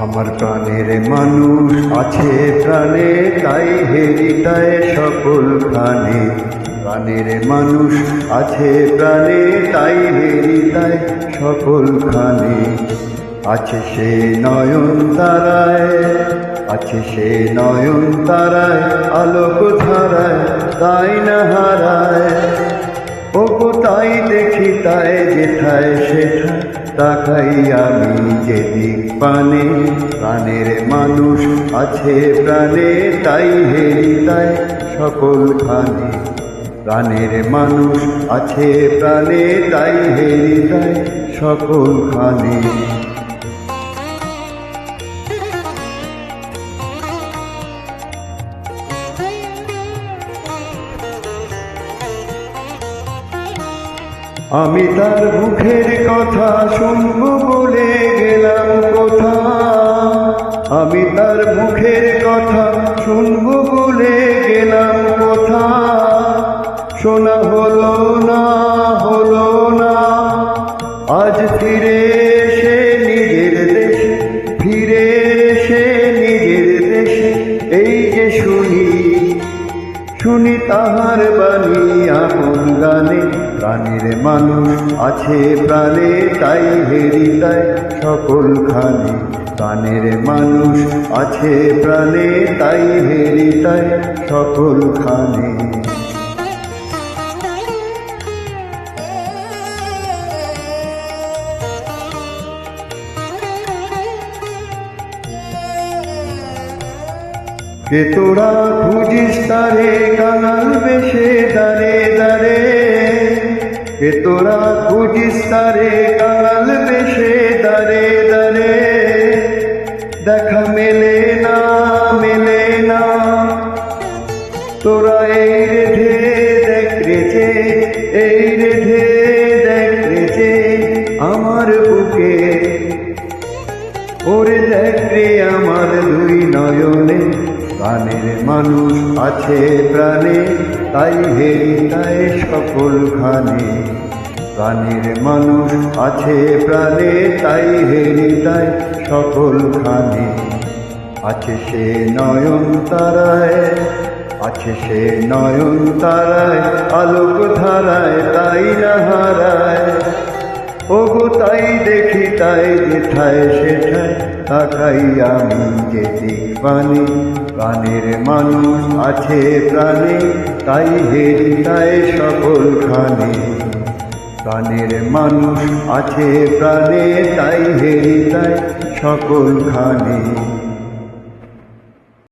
আমার প্রাণের মানুষ আছে প্রাণে, তাই হেরিতায় সকল খানে। প্রাণের মানুষ আছে প্রাণে, তাই হেরিতায় সকল খানে। আছে সে নয়ন তারায়, আছে সে নয়ন তারায়, আলোক ধারায় তাই না হারায়। ওগো তাই দেখি তাই যেথায় সেথায় তাকাই আমি যেদিক পানে। প্রাণের মানুষ আছে প্রাণে, তাই হেরিতায় সকল খানে। প্রাণের মানুষ আছে প্রাণে, তাই হেরিতায় সকল খানে। আমি তার মুখের কথা শুনবো বলে গেলাম কোথা। আমি তার মুখের কথা শুনবো বলে গেলাম কোথা। শোনা হলো না, হলো না। আজ ফিরে এসে নিজের দেশে, ফিরে এসে নিজের দেশে এই যে শুনি, শুনি তাহার বাণী আপন গানে। প্রাণের মানুষ আছে প্রাণে, তাই হেরিতায় সকল খানে। প্রাণের মানুষ আছে প্রাণে, তাই হেরিতায় সকল খানে। কে তোরা খুঁজিস তারে কাঙাল বেশে দাঁড়ে দাঁড়ে। কে তোরা খুঁজিস তারে কাঙাল বেশে দাঁড়ে দাঁড়ে। দেখা মেলে না, মেলে না। তোরা এই রেধে দেখ রেচে, এই রেধে দেখ রেচে আমার বুকে। ওরে দেখ রে আমার দুই নয়নে। প্রাণের মানুষ আছে প্রাণে, তাই হেরিতায় সকল খানে। প্রাণের মানুষ আছে প্রাণে, তাই হেরিতায় সকল খানে। আছে সে নয়ন তারায়, আছে সে নয়ন তারায়, আলোক ধারায় তাই না হারায়। ওগো তাই দেখি তাই যেথায় সেথায় তাকাই আমি যেদিক পানে। প্রাণের মানুষ আছে প্রাণে, তাই হেরিতায় সকল খানে। প্রাণের মানুষ আছে প্রাণে, তাই হেরিতায় সকল খানে।